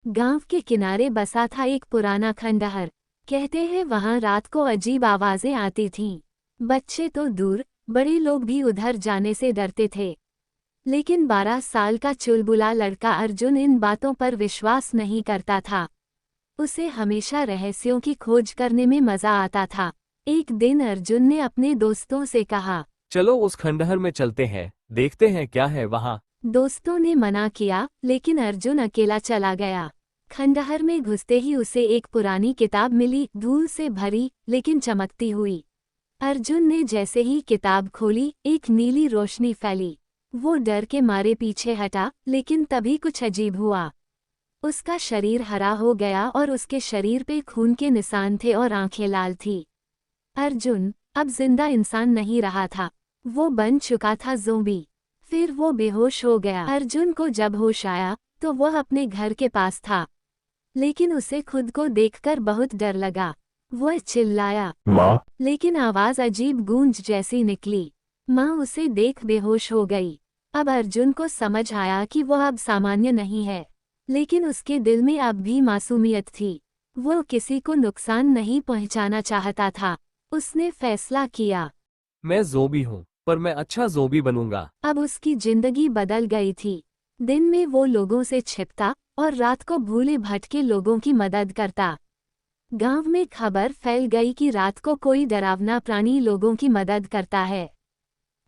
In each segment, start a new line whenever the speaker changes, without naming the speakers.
गांव के किनारे बसा था एक पुराना खंडहर। कहते हैं वहां रात को अजीब आवाजें आती थीं। बच्चे तो दूर, बड़े लोग भी उधर जाने से डरते थे। लेकिन 12 साल का चुलबुला लड़का अर्जुन इन बातों पर विश्वास नहीं करता था। उसे हमेशा रहस्यों की खोज करने में मजा आता था। एक दिन अर्जुन ने अपने दोस्तों से कहा,
चलो उस खंडहर में चलते हैं, देखते हैं क्या है वहाँ।
दोस्तों ने मना किया, लेकिन अर्जुन अकेला चला गया। खंडहर में घुसते ही उसे एक पुरानी किताब मिली, धूल से भरी लेकिन चमकती हुई। अर्जुन ने जैसे ही किताब खोली, एक नीली रोशनी फैली। वो डर के मारे पीछे हटा, लेकिन तभी कुछ अजीब हुआ। उसका शरीर हरा हो गया और उसके शरीर पे खून के निशान थे और आंखें लाल थी। अर्जुन अब जिंदा इंसान नहीं रहा था, वो बन चुका था ज़ोंबी। फिर वो बेहोश हो गया। अर्जुन को जब होश आया तो वह अपने घर के पास था, लेकिन उसे खुद को देखकर बहुत डर लगा। वह चिल्लाया,
माँ।
लेकिन आवाज अजीब गूंज जैसी निकली। माँ उसे देख बेहोश हो गई। अब अर्जुन को समझ आया कि वह अब सामान्य नहीं है, लेकिन उसके दिल में अब भी मासूमियत थी। वो किसी को नुकसान नहीं पहुंचाना चाहता था। उसने फैसला किया,
मैं ज़ोंबी हूँ, पर मैं अच्छा ज़ोंबी बनूंगा।
अब उसकी जिंदगी बदल गई थी। दिन में वो लोगों से छिपता और रात को भूले भटके लोगों की मदद करता। गांव में खबर फैल गई कि रात को कोई डरावना प्राणी लोगों की मदद करता है।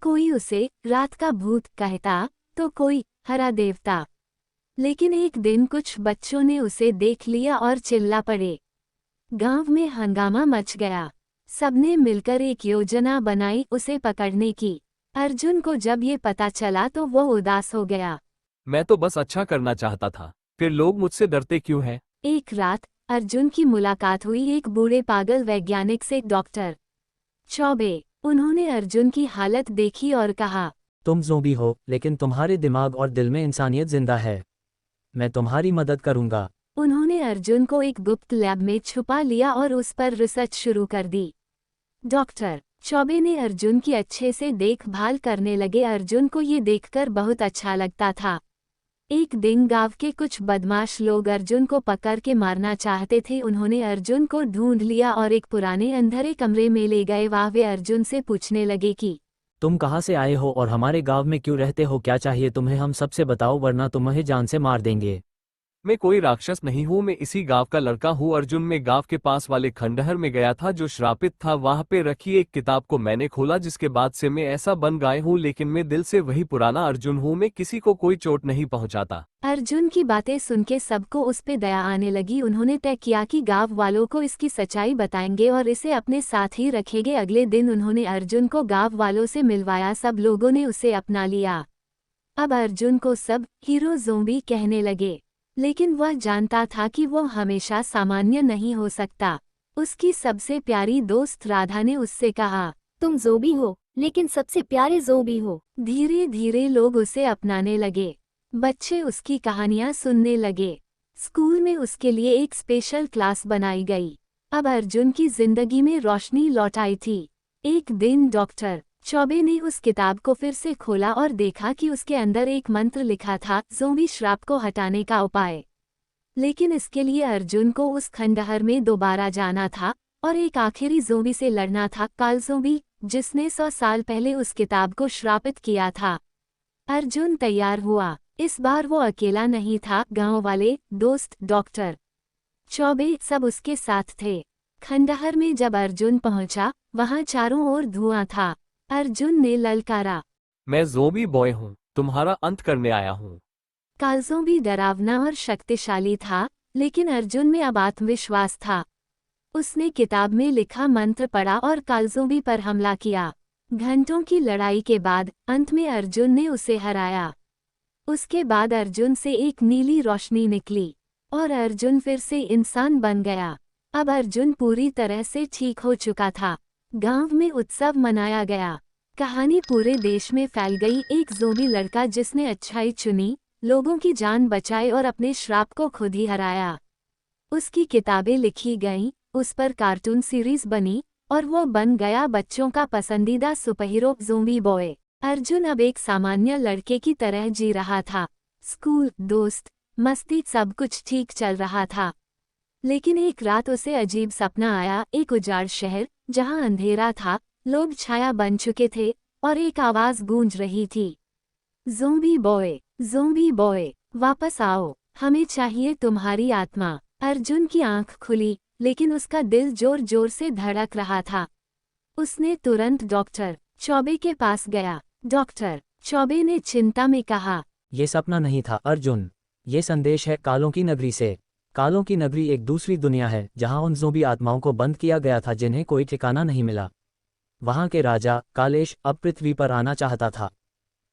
कोई उसे रात का भूत कहता, तो कोई हरा देवता। लेकिन एक दिन कुछ बच्चों ने उसे देख लिया और चिल्ला पड़े। गांव में हंगामा मच गया। सबने मिलकर एक योजना बनाई उसे पकड़ने की। अर्जुन को जब ये पता चला तो वो उदास हो गया।
मैं तो बस अच्छा करना चाहता था, फिर लोग मुझसे डरते क्यों हैं?
एक रात अर्जुन की मुलाकात हुई एक बूढ़े पागल वैज्ञानिक से, डॉक्टर चौबे। उन्होंने अर्जुन की हालत देखी और कहा,
तुम ज़ोंबी हो, लेकिन तुम्हारे दिमाग और दिल में इंसानियत जिंदा है। मैं तुम्हारी मदद करूंगा।
उन्होंने अर्जुन को एक गुप्त लैब में छुपा लिया और उस पर रिसर्च शुरू कर दी। डॉक्टर चौबे ने अर्जुन की अच्छे से देखभाल करने लगे। अर्जुन को ये देखकर बहुत अच्छा लगता था। एक दिन गांव के कुछ बदमाश लोग अर्जुन को पकड़ के मारना चाहते थे। उन्होंने अर्जुन को ढूंढ लिया और एक पुराने अंधेरे कमरे में ले गए। वहां वे अर्जुन से पूछने लगे कि
तुम कहाँ से आए हो और हमारे गांव में क्यों रहते हो? क्या चाहिए तुम्हें? हम सबसे बताओ, वरना तुम्हें जान से मार देंगे।
मैं कोई राक्षस नहीं हूँ, मैं इसी गांव का लड़का हूँ। अर्जुन में गांव के पास वाले खंडहर में गया था जो श्रापित था। वहां पे रखी एक किताब को मैंने खोला, जिसके बाद से मैं ऐसा बन गया हूँ, लेकिन मैं दिल से वही पुराना अर्जुन हूँ। मैं किसी को कोई चोट नहीं पहुँचाता।
अर्जुन की बातें सुन के सबको उस पे दया आने लगी। उन्होंने तय किया कि गांव वालों को इसकी सच्चाई बताएंगे और इसे अपने साथ ही रखेंगे। अगले दिन उन्होंने अर्जुन को गांव वालों से मिलवाया। सब लोगों ने उसे अपना लिया। अब अर्जुन को सब हीरो ज़ोंबी कहने लगे, लेकिन वह जानता था कि वो हमेशा सामान्य नहीं हो सकता। उसकी सबसे प्यारी दोस्त राधा ने उससे कहा,
तुम ज़ोंबी हो, लेकिन सबसे प्यारे ज़ोंबी हो।
धीरे धीरे लोग उसे अपनाने लगे। बच्चे उसकी कहानियां सुनने लगे। स्कूल में उसके लिए एक स्पेशल क्लास बनाई गई। अब अर्जुन की जिंदगी में रोशनी लौट आई थी। एक दिन डॉक्टर चौबे ने उस किताब को फिर से खोला और देखा कि उसके अंदर एक मंत्र लिखा था, ज़ोंबी श्राप को हटाने का उपाय। लेकिन इसके लिए अर्जुन को उस खंडहर में दोबारा जाना था और एक आखिरी ज़ोंबी से लड़ना था, काल ज़ोंबी, जिसने 100 साल पहले उस किताब को श्रापित किया था। अर्जुन तैयार हुआ। इस बार वो अकेला नहीं था। गांव वाले, दोस्त, डॉक्टर चौबे सब उसके साथ थे। खंडहर में जब अर्जुन पहुंचा, वहां चारों ओर धुआं था। अर्जुन ने ललकारा,
मैं ज़ोंबी बॉय हूँ, तुम्हारा अंत करने आया हूँ।
कालज़ों भी डरावना और शक्तिशाली था, लेकिन अर्जुन में अब आत्मविश्वास था। उसने किताब में लिखा मंत्र पढ़ा और कालज़ोंबी पर हमला किया। घंटों की लड़ाई के बाद अंत में अर्जुन ने उसे हराया। उसके बाद अर्जुन से एक नीली रोशनी निकली और अर्जुन फिर से इंसान बन गया। अब अर्जुन पूरी तरह से ठीक हो चुका था। गांव में उत्सव मनाया गया। कहानी पूरे देश में फैल गई। एक ज़ोंबी लड़का जिसने अच्छाई चुनी, लोगों की जान बचाई और अपने श्राप को खुद ही हराया। उसकी किताबें लिखी गईं, उस पर कार्टून सीरीज बनी और वो बन गया बच्चों का पसंदीदा सुपरहीरो ज़ोंबी बॉय। अर्जुन अब एक सामान्य लड़के की तरह जी रहा था। स्कूल, दोस्त, मस्ती, सब कुछ ठीक चल रहा था। लेकिन एक रात उसे अजीब सपना आया, एक उजाड़ शहर जहां अंधेरा था, लोग छाया बन चुके थे और एक आवाज गूंज रही थी, ज़ोंबी बॉय, वापस आओ, हमें चाहिए तुम्हारी आत्मा। अर्जुन की आंख खुली, लेकिन उसका दिल जोर जोर से धड़क रहा था। उसने तुरंत डॉक्टर चौबे के पास गया। डॉक्टर चौबे ने चिंता में कहा,
ये सपना नहीं था अर्जुन, ये संदेश है कालों की नगरी से। कालों की नगरी एक दूसरी दुनिया है जहां उन ज़ोंबी आत्माओं को बंद किया गया था जिन्हें कोई ठिकाना नहीं मिला। वहां के राजा कालेश अब पृथ्वी पर आना चाहता था।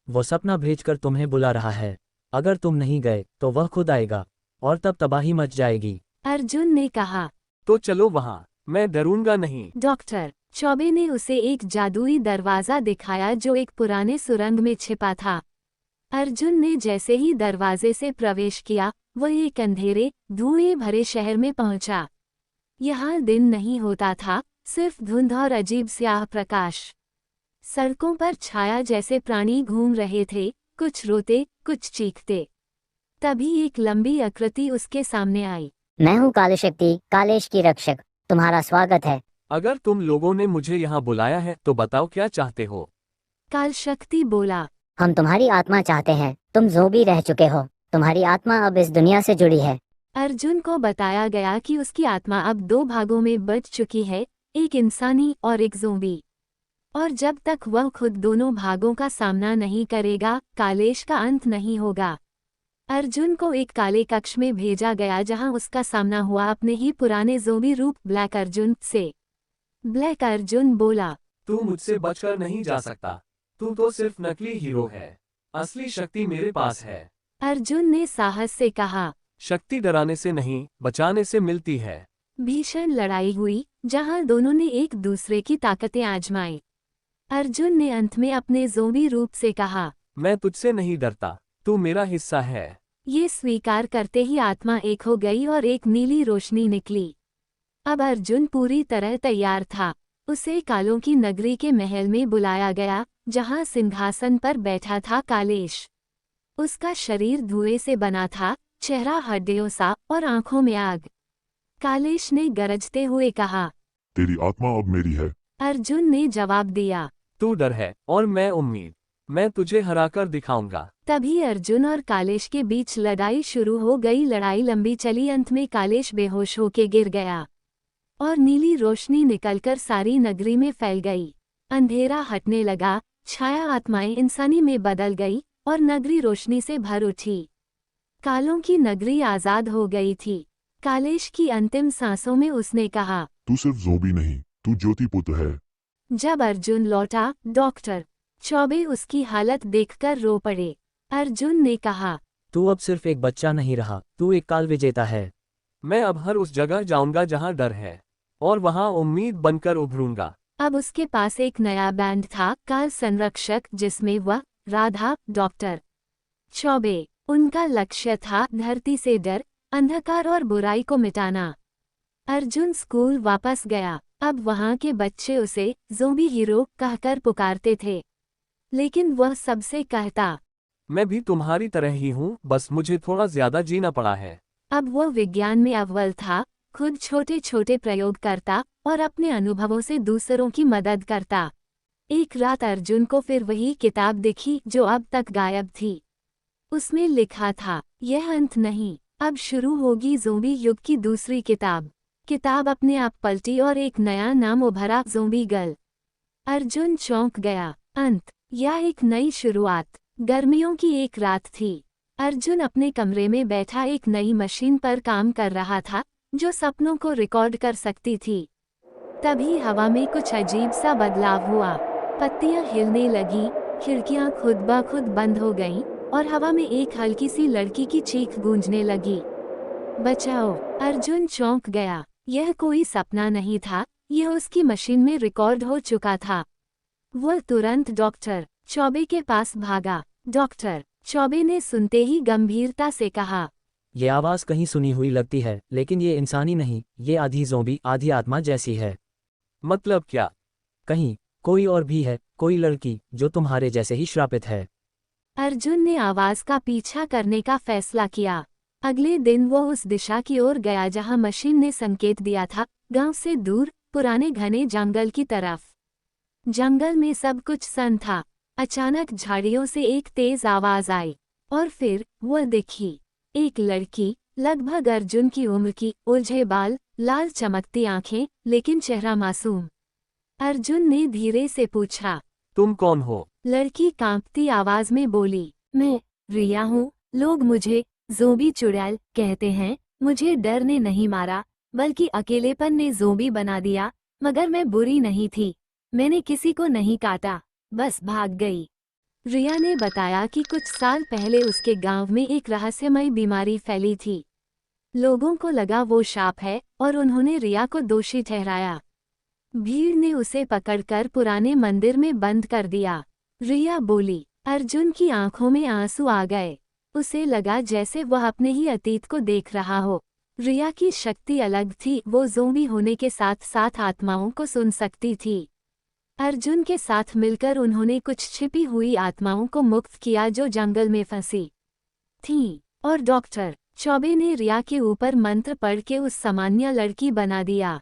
वो सपना भेजकर तुम्हें बुला रहा है। अगर तुम नहीं गए तो वह खुद आएगा और तब तबाही मच जाएगी।
अर्जुन ने कहा।
तो चलो वहां, मैं डरूंगा नहीं।
डॉक्टर चौबे ने उसे एक जादुई दरवाजा दिखाया जो एक पुराने सुरंग में छिपा था। अर्जुन ने जैसे ही दरवाजे से प्रवेश किया, वह एक अंधेरे, धुएं भरे शहर में पहुंचा। यहाँ दिन नहीं होता था, सिर्फ धुंध और अजीब स्याह प्रकाश। सड़कों पर छाया जैसे प्राणी घूम रहे थे, कुछ रोते, कुछ चीखते। तभी एक लंबी आकृति उसके सामने आई।
मैं हूँ काल शक्ति, कालेश की रक्षक। तुम्हारा स्वागत है।
अगर तुम लोगों ने मुझे यहाँ बुलाया है तो बताओ क्या चाहते हो।
काल शक्ति बोला।
हम तुम्हारी आत्मा चाहते हैं। तुम ज़ोंबी रह चुके हो, तुम्हारी आत्मा अब इस दुनिया से जुड़ी है।
अर्जुन को बताया गया कि उसकी आत्मा अब 2 भागों में बट चुकी है, एक इंसानी और एक ज़ोंबी। और जब तक वह खुद दोनों भागों का सामना नहीं करेगा, कालेश का अंत नहीं होगा। अर्जुन को एक काले कक्ष में भेजा गया जहां उसका सामना हुआ अपने ही पुराने ज़ोंबी रूप ब्लैक अर्जुन से। ब्लैक अर्जुन बोला,
तू मुझसे बचकर नहीं जा सकता। तू तो सिर्फ नकली हीरो है। असली शक्ति मेरे पास है।
अर्जुन ने साहस से कहा।
शक्ति डराने से नहीं, बचाने से मिलती है।
भीषण लड़ाई हुई, जहां दोनों ने एक दूसरे की ताकतें आजमाई। अर्जुन ने अंत में अपने ज़ोंबी रूप से कहा,
मैं तुझसे नहीं डरता, तू मेरा हिस्सा है।
ये स्वीकार करते ही आत्मा एक हो गई और एक नीली रोशनी निकली। अब अर्जुन पूरी तरह तैयार था। उसे कालों की नगरी के महल में बुलाया गया, जहां सिंहासन पर बैठा था कालेश। उसका शरीर धुएं से बना था, चेहरा हड्डियों सा और आंखों में आग। कालेश ने गरजते हुए कहा,
तेरी आत्मा अब मेरी है।
अर्जुन ने जवाब दिया।
तू डर है और मैं उम्मीद। मैं तुझे हराकर दिखाऊंगा।
तभी अर्जुन और कालेश के बीच लड़ाई शुरू हो गई। लड़ाई लंबी चली, अंत में कालेश बेहोश होके गिर गया और नीली रोशनी निकलकर सारी नगरी में फैल गई। अंधेरा हटने लगा, छाया आत्माएं इंसानी में बदल गई और नगरी रोशनी से भर उठी। कालों की नगरी आजाद हो गई थी। कालेश की अंतिम सांसों में उसने कहा,
तू सिर्फ ज़ोंबी नहीं, तू ज्योति पुत्र है।
जब अर्जुन लौटा, डॉक्टर चौबे उसकी हालत देखकर रो पड़े। अर्जुन ने कहा,
तू अब सिर्फ एक बच्चा नहीं रहा, तू एक काल विजेता है।
मैं अब हर उस जगह जाऊंगा जहां डर है और वहां उम्मीद बनकर उभरूंगा।
अब उसके पास एक नया बैंड था, काल संरक्षक, जिसमें वह, राधा, डॉक्टर चौबे। उनका लक्ष्य था धरती से डर, अंधकार और बुराई को मिटाना। अर्जुन स्कूल वापस गया। अब वहां के बच्चे उसे ज़ोंबी हीरो कहकर पुकारते थे। लेकिन वह सबसे कहता,
मैं भी तुम्हारी तरह ही हूँ, बस मुझे थोड़ा ज्यादा जीना पड़ा है।
अब वह विज्ञान में अव्वल था, खुद छोटे छोटे प्रयोग करता और अपने अनुभवों से दूसरों की मदद करता। एक रात अर्जुन को फिर वही किताब दिखी जो अब तक गायब थी। उसमें लिखा था, यह अंत नहीं, अब शुरू होगी ज़ोंबी युग की दूसरी किताब। किताब अपने आप पलटी और एक नया नाम उभरा, ज़ोंबी गर्ल। अर्जुन चौंक गया। अंत या एक नई शुरुआत। गर्मियों की एक रात थी। अर्जुन अपने कमरे में बैठा एक नई मशीन पर काम कर रहा था, जो सपनों को रिकॉर्ड कर सकती थी। तभी हवा में कुछ अजीब सा बदलाव हुआ। पत्तियां हिलने लगीं, खिड़कियां खुद ब खुद बंद हो गईं और हवा में एक हल्की सी लड़की की चीख गूंजने लगी। बचाओ! अर्जुन चौंक गया। यह कोई सपना नहीं था, यह उसकी मशीन में रिकॉर्ड हो चुका था। वह तुरंत डॉक्टर चौबे के पास भागा। डॉक्टर चौबे ने सुनते ही गंभीरता से कहा,
ये आवाज़ कहीं सुनी हुई लगती है, लेकिन ये इंसानी नहीं, ये आधी ज़ोंबी आधी आत्मा जैसी है।
मतलब क्या?
कहीं कोई और भी है, कोई लड़की जो तुम्हारे जैसे ही श्रापित है।
अर्जुन ने आवाज का पीछा करने का फैसला किया। अगले दिन वो उस दिशा की ओर गया जहां मशीन ने संकेत दिया था, गांव से दूर, पुराने घने जंगल की तरफ। जंगल में सब कुछ सन था। अचानक झाड़ियों से एक तेज आवाज आई और फिर वह दिखी। एक लड़की, लगभग अर्जुन की उम्र की, उलझे बाल, लाल चमकती आंखें, लेकिन चेहरा मासूम। अर्जुन ने धीरे से पूछा,
तुम कौन हो?
लड़की कांपती आवाज में बोली,
मैं रिया हूँ। लोग मुझे ज़ोंबी चुड़ैल कहते हैं। मुझे डर ने नहीं मारा, बल्कि अकेलेपन ने ज़ोंबी बना दिया। मगर मैं बुरी नहीं थी। मैंने किसी को नहीं काटा, बस भाग गई।
रिया ने बताया कि कुछ साल पहले उसके गांव में एक रहस्यमयी बीमारी फैली थी। लोगों को लगा वो शाप है और उन्होंने रिया को दोषी ठहराया। भीड़ ने उसे पकड़कर पुराने मंदिर में बंद कर दिया। रिया बोली। अर्जुन की आंखों में आंसू आ गए। उसे लगा जैसे वह अपने ही अतीत को देख रहा हो। रिया की शक्ति अलग थी, वो ज़ोंबी होने के साथ साथ आत्माओं को सुन सकती थी। अर्जुन के साथ मिलकर उन्होंने कुछ छिपी हुई आत्माओं को मुक्त किया जो जंगल में फंसी थीं, और डॉक्टर चौबे ने रिया के ऊपर मंत्र पढ़ के उस सामान्य लड़की बना दिया।